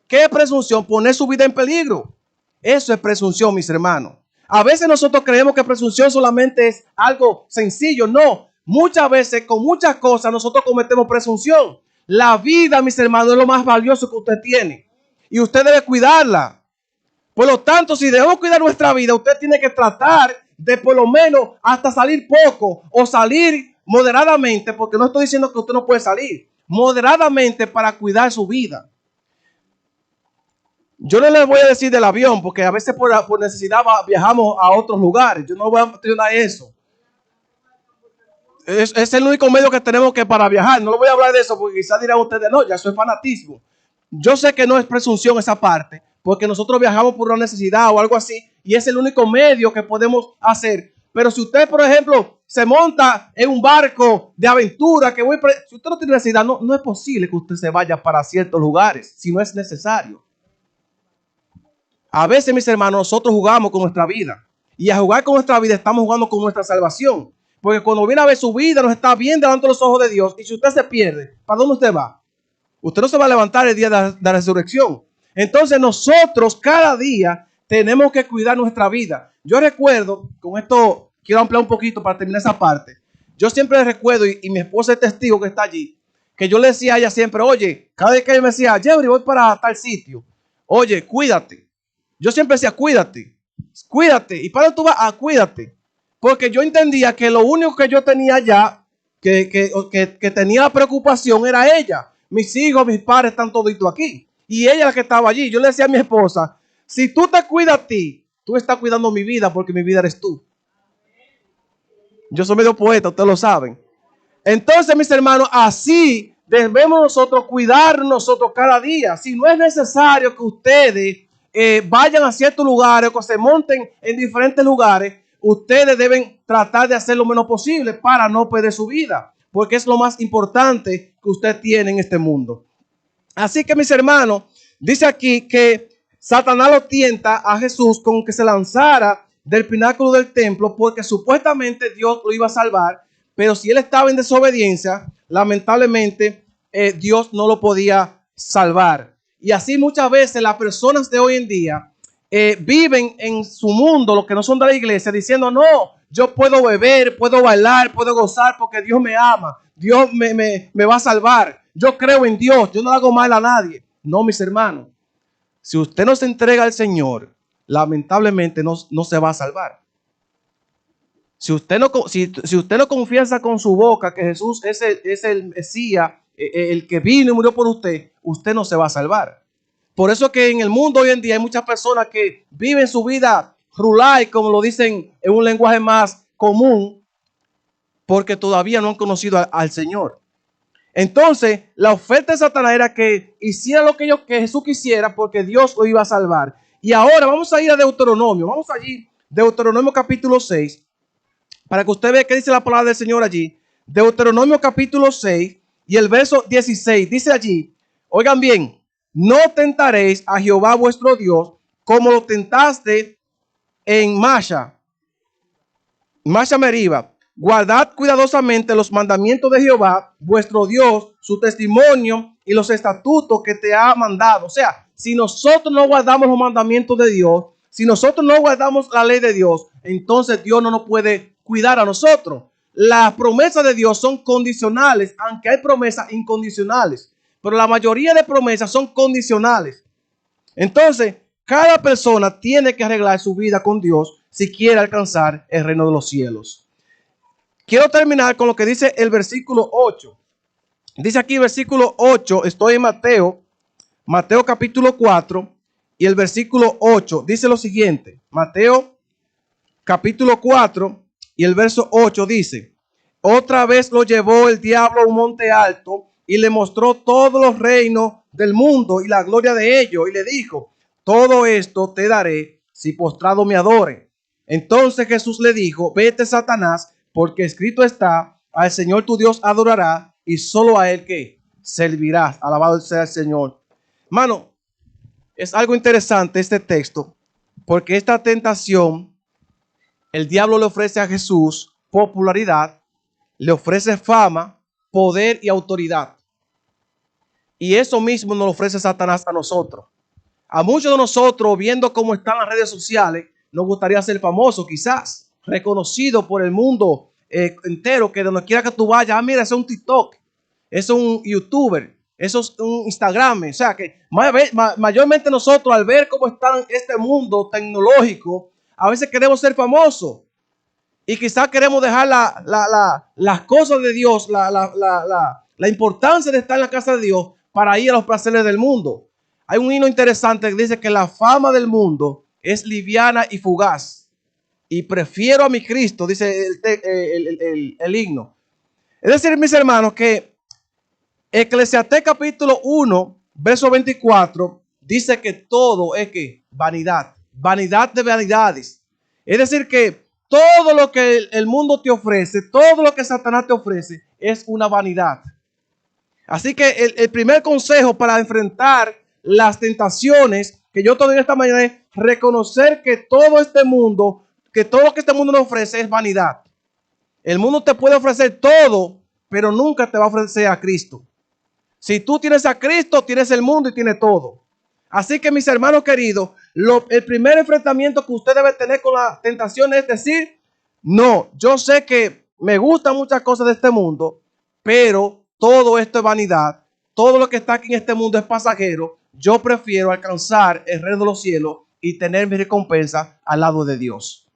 ¿Qué es presunción? Poner su vida en peligro. Eso es presunción, mis hermanos. A veces nosotros creemos que presunción solamente es algo sencillo. No, muchas veces con muchas cosas nosotros cometemos presunción. La vida, mis hermanos, es lo más valioso que usted tiene. Y usted debe cuidarla. Por lo tanto, si debemos cuidar nuestra vida, usted tiene que tratar de por lo menos hasta salir poco o salir moderadamente, porque no estoy diciendo que usted no puede salir, moderadamente para cuidar su vida. Yo no les voy a decir del avión, porque a veces por necesidad viajamos a otros lugares. Yo no voy a mencionar eso. Es el único medio que tenemos que para viajar. No le voy a hablar de eso, porque quizás dirán ustedes, no, ya eso es fanatismo. Yo sé que no es presunción esa parte, porque nosotros viajamos por una necesidad o algo así, y es el único medio que podemos hacer. Pero si usted, por ejemplo, se monta en un barco de aventura, si usted no tiene necesidad, no es posible que usted se vaya para ciertos lugares, si no es necesario. A veces, mis hermanos, nosotros jugamos con nuestra vida, y a jugar con nuestra vida estamos jugando con nuestra salvación, porque cuando viene a ver su vida nos está bien delante de los ojos de Dios, y si usted se pierde, ¿para dónde usted va? Usted no se va a levantar el día de la resurrección. Entonces nosotros cada día tenemos que cuidar nuestra vida. Yo recuerdo, con esto quiero ampliar un poquito para terminar esa parte. Yo siempre recuerdo, y mi esposa es testigo que está allí, que yo le decía a ella siempre, oye, cada vez que ella me decía, Jeffrey, voy para tal sitio. Oye, cuídate. Yo siempre decía, cuídate. ¿Y para dónde tú vas? Cuídate. Porque yo entendía que lo único que yo tenía allá, que tenía la preocupación era ella. Mis hijos, mis padres están toditos aquí. Y ella la que estaba allí. Yo le decía a mi esposa, si tú te cuidas a ti, tú estás cuidando mi vida porque mi vida eres tú. Yo soy medio poeta, ustedes lo saben. Entonces, mis hermanos, así debemos nosotros cuidar nosotros cada día. Si no es necesario que ustedes vayan a ciertos lugares o que se monten en diferentes lugares, ustedes deben tratar de hacer lo menos posible para no perder su vida, porque es lo más importante que usted tiene en este mundo. Así que, mis hermanos, dice aquí que Satanás lo tienta a Jesús con que se lanzara del pináculo del templo porque supuestamente Dios lo iba a salvar, pero si él estaba en desobediencia, lamentablemente Dios no lo podía salvar. Y así muchas veces las personas de hoy en día viven en su mundo, los que no son de la iglesia, diciendo, no, yo puedo beber, puedo bailar, puedo gozar porque Dios me ama, Dios me va a salvar, yo creo en Dios, yo no hago mal a nadie. No, mis hermanos, si usted no se entrega al Señor, lamentablemente no se va a salvar. Si usted no confiesa con su boca que Jesús es el Mesías, el que vino y murió por usted, usted no se va a salvar. Por eso que en el mundo hoy en día hay muchas personas que viven su vida rulay, como lo dicen en un lenguaje más común, porque todavía no han conocido al Señor. Entonces, la oferta de Satanás era que hiciera lo que Jesús quisiera porque Dios lo iba a salvar. Y ahora vamos a ir a Deuteronomio. Vamos allí, Deuteronomio capítulo 6, para que usted vea qué dice la palabra del Señor allí. Deuteronomio capítulo 6 y el verso 16 dice allí, oigan bien, no tentaréis a Jehová vuestro Dios como lo tentaste en Masha Meriba. Guardad cuidadosamente los mandamientos de Jehová, vuestro Dios, su testimonio y los estatutos que te ha mandado. O sea, si nosotros no guardamos los mandamientos de Dios, si nosotros no guardamos la ley de Dios, entonces Dios no nos puede cuidar a nosotros. Las promesas de Dios son condicionales, aunque hay promesas incondicionales, pero la mayoría de promesas son condicionales. Entonces, cada persona tiene que arreglar su vida con Dios si quiere alcanzar el reino de los cielos. Quiero terminar con lo que dice el versículo 8. Dice aquí el versículo 8, estoy en Mateo capítulo 4 y el versículo 8 dice lo siguiente. Mateo capítulo 4 y el verso 8 dice, otra vez lo llevó el diablo a un monte alto y le mostró todos los reinos del mundo y la gloria de ellos y le dijo, todo esto te daré si postrado me adore. Entonces Jesús le dijo, vete Satanás, porque escrito está, al Señor tu Dios adorará y solo a él que servirás. Alabado sea el Señor. Hermano, es algo interesante este texto, porque esta tentación, el diablo le ofrece a Jesús popularidad, le ofrece fama, poder y autoridad. Y eso mismo nos lo ofrece Satanás a nosotros. A muchos de nosotros, viendo cómo están las redes sociales, nos gustaría ser famosos quizás, reconocido por el mundo entero, que donde quiera que tú vayas, mira, eso es un TikTok, eso es un YouTuber, eso es un Instagram. O sea que mayormente nosotros al ver cómo está este mundo tecnológico, a veces queremos ser famosos y quizás queremos dejar las cosas de Dios, la importancia de estar en la casa de Dios para ir a los placeres del mundo. Hay un himno interesante que dice que la fama del mundo es liviana y fugaz. Y prefiero a mi Cristo, dice el himno. Es decir, mis hermanos, que Eclesiastés capítulo 1, verso 24, dice que todo es que vanidad, vanidad de vanidades. Es decir, que todo lo que el mundo te ofrece, todo lo que Satanás te ofrece, es una vanidad. Así que el primer consejo para enfrentar las tentaciones que yo te doy esta mañana es reconocer que todo este mundo, que todo lo que este mundo nos ofrece es vanidad. El mundo te puede ofrecer todo, pero nunca te va a ofrecer a Cristo. Si tú tienes a Cristo, tienes el mundo y tienes todo. Así que, mis hermanos queridos, el primer enfrentamiento que usted debe tener con la tentación es decir, no, yo sé que me gustan muchas cosas de este mundo, pero todo esto es vanidad. Todo lo que está aquí en este mundo es pasajero. Yo prefiero alcanzar el reino de los cielos y tener mi recompensa al lado de Dios.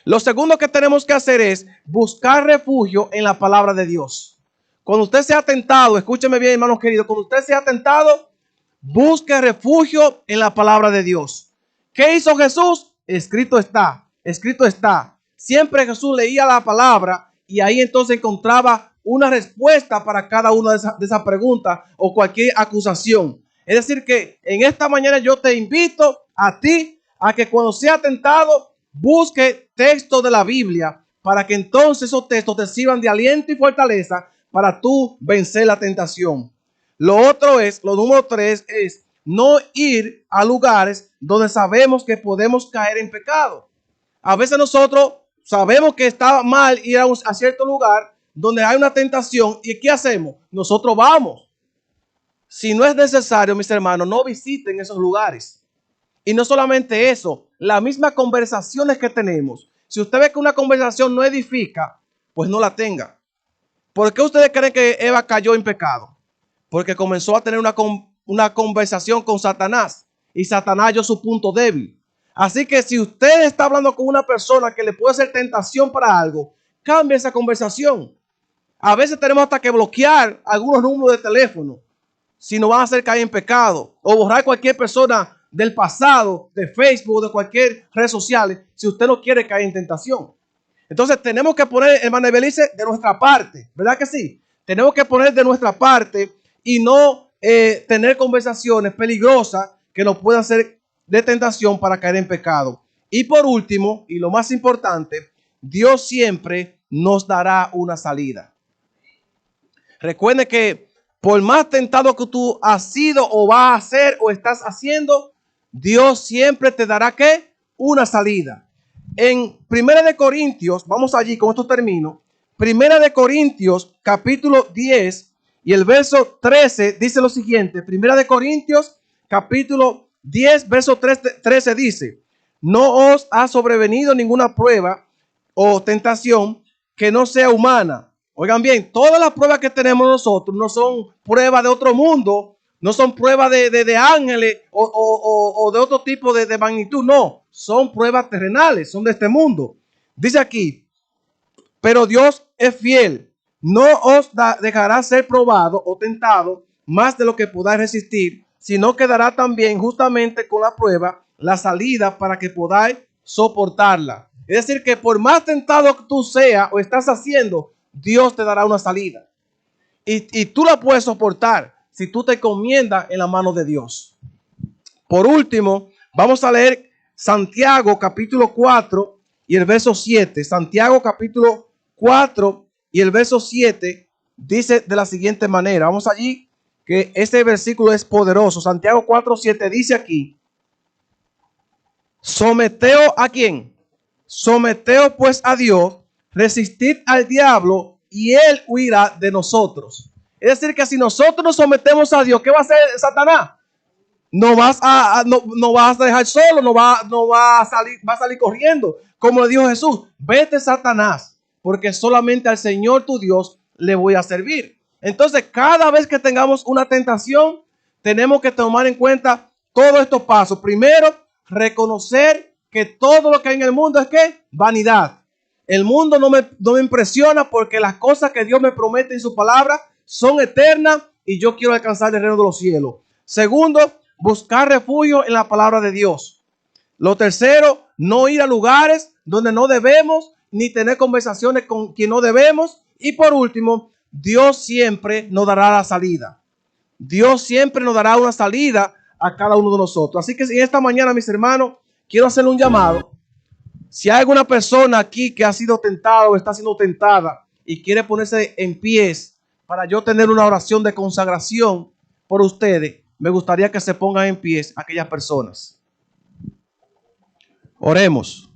Lo segundo que tenemos que hacer es buscar refugio en la palabra de Dios. Cuando usted sea tentado, escúcheme bien, hermanos queridos, cuando usted sea tentado, busque refugio en la palabra de Dios. ¿Qué hizo Jesús? Escrito está, escrito está. Siempre Jesús leía la palabra y ahí entonces encontraba una respuesta para cada una de esas preguntas o cualquier acusación. Es decir que en esta mañana yo te invito a ti a que cuando sea tentado busque textos de la Biblia para que entonces esos textos te sirvan de aliento y fortaleza para tú vencer la tentación. Lo otro es, lo número 3 es no ir a lugares donde sabemos que podemos caer en pecado. A veces nosotros sabemos que está mal ir a cierto lugar donde hay una tentación y ¿qué hacemos? Nosotros vamos. Si no es necesario, mis hermanos, no visiten esos lugares. Y no solamente eso, las mismas conversaciones que tenemos. Si usted ve que una conversación no edifica, pues no la tenga. ¿Por qué ustedes creen que Eva cayó en pecado? Porque comenzó a tener una conversación con Satanás y Satanás halló su punto débil. Así que si usted está hablando con una persona que le puede ser tentación para algo, cambie esa conversación. A veces tenemos hasta que bloquear algunos números de teléfono si nos van a hacer caer en pecado, o borrar cualquier persona del pasado, de Facebook, de cualquier red social, si usted no quiere caer en tentación. Entonces tenemos que poner, hermano Belice, de nuestra parte, ¿verdad que sí? Tenemos que poner de nuestra parte y no tener conversaciones peligrosas que nos puedan hacer de tentación para caer en pecado. Y por último, y lo más importante, Dios siempre nos dará una salida. Recuerde que por más tentado que tú has sido o vas a hacer o estás haciendo, Dios siempre te dará ¿qué? Una salida. En 1 de Corintios, vamos allí, con esto termino. 1 de Corintios, capítulo 10 y el verso 13 dice lo siguiente. 1 de Corintios, capítulo 10, verso 13 dice: no os ha sobrevenido ninguna prueba o tentación que no sea humana. Oigan bien, todas las pruebas que tenemos nosotros no son pruebas de otro mundo, no son pruebas de ángeles o de otro tipo de magnitud, no, son pruebas terrenales, son de este mundo. Dice aquí, pero Dios es fiel, no os dejará ser probado o tentado más de lo que podáis resistir, sino que dará también justamente con la prueba la salida para que podáis soportarla. Es decir, que por más tentado que tú seas o estás haciendo, Dios te dará una salida. Y tú la puedes soportar si tú te encomiendas en la mano de Dios. Por último, vamos a leer Santiago capítulo 4 y el verso 7. Santiago capítulo 4 y el verso 7 dice de la siguiente manera. Vamos allí, que este versículo es poderoso. Santiago 4:7 dice aquí: someteos ¿a quién? Someteos pues a Dios, resistid al diablo y él huirá de nosotros. Es decir, que si nosotros nos sometemos a Dios, ¿qué va a hacer Satanás? No vas a dejar solo, no va a salir corriendo. Como le dijo Jesús: vete, Satanás, porque solamente al Señor tu Dios le voy a servir. Entonces, cada vez que tengamos una tentación, tenemos que tomar en cuenta todos estos pasos. Primero, reconocer que todo lo que hay en el mundo es ¿qué? Vanidad. El mundo no me impresiona, porque las cosas que Dios me promete en su palabra son eternas y yo quiero alcanzar el reino de los cielos. Segundo, buscar refugio en la palabra de Dios. Lo tercero, no ir a lugares donde no debemos, ni tener conversaciones con quien no debemos. Y por último, Dios siempre nos dará la salida. Dios siempre nos dará una salida a cada uno de nosotros. Así que en esta mañana, mis hermanos, quiero hacerle un llamado. Si hay alguna persona aquí que ha sido tentada o está siendo tentada y quiere ponerse en pies para yo tener una oración de consagración por ustedes, me gustaría que se pongan en pies aquellas personas. Oremos.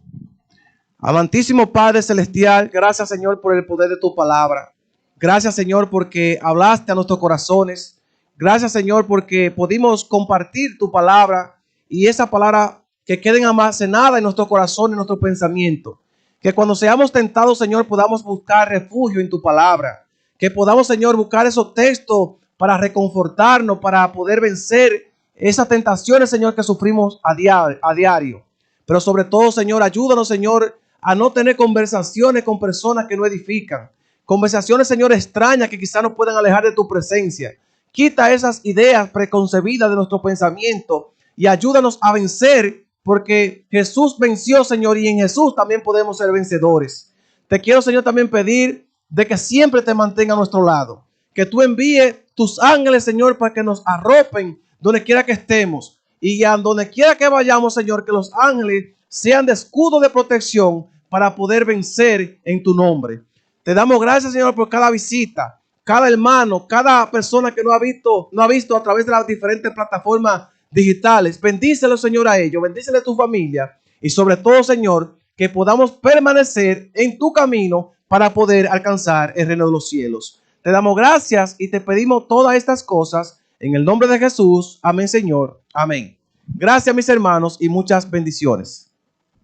Amantísimo Padre Celestial, gracias, Señor, por el poder de tu palabra. Gracias, Señor, porque hablaste a nuestros corazones. Gracias, Señor, porque pudimos compartir tu palabra y esa palabra que queden almacenadas en nuestro corazón y en nuestro pensamiento. Que cuando seamos tentados, Señor, podamos buscar refugio en tu palabra. Que podamos, Señor, buscar esos textos para reconfortarnos, para poder vencer esas tentaciones, Señor, que sufrimos a diario. Pero sobre todo, Señor, ayúdanos, Señor, a no tener conversaciones con personas que no edifican. Conversaciones, Señor, extrañas que quizás nos puedan alejar de tu presencia. Quita esas ideas preconcebidas de nuestro pensamiento y ayúdanos a vencer, porque Jesús venció, Señor, y en Jesús también podemos ser vencedores. Te quiero, Señor, también pedir de que siempre te mantenga a nuestro lado. Que tú envíes tus ángeles, Señor, para que nos arropen donde quiera que estemos. Y a donde quiera que vayamos, Señor, que los ángeles sean de escudo de protección para poder vencer en tu nombre. Te damos gracias, Señor, por cada visita, cada hermano, cada persona que no ha visto a través de las diferentes plataformas digitales. Bendícelo, Señor, a ellos. Bendícele a tu familia. Y sobre todo, Señor, que podamos permanecer en tu camino para poder alcanzar el reino de los cielos. Te damos gracias y te pedimos todas estas cosas en el nombre de Jesús. Amén, Señor. Amén. Gracias, mis hermanos, y muchas bendiciones.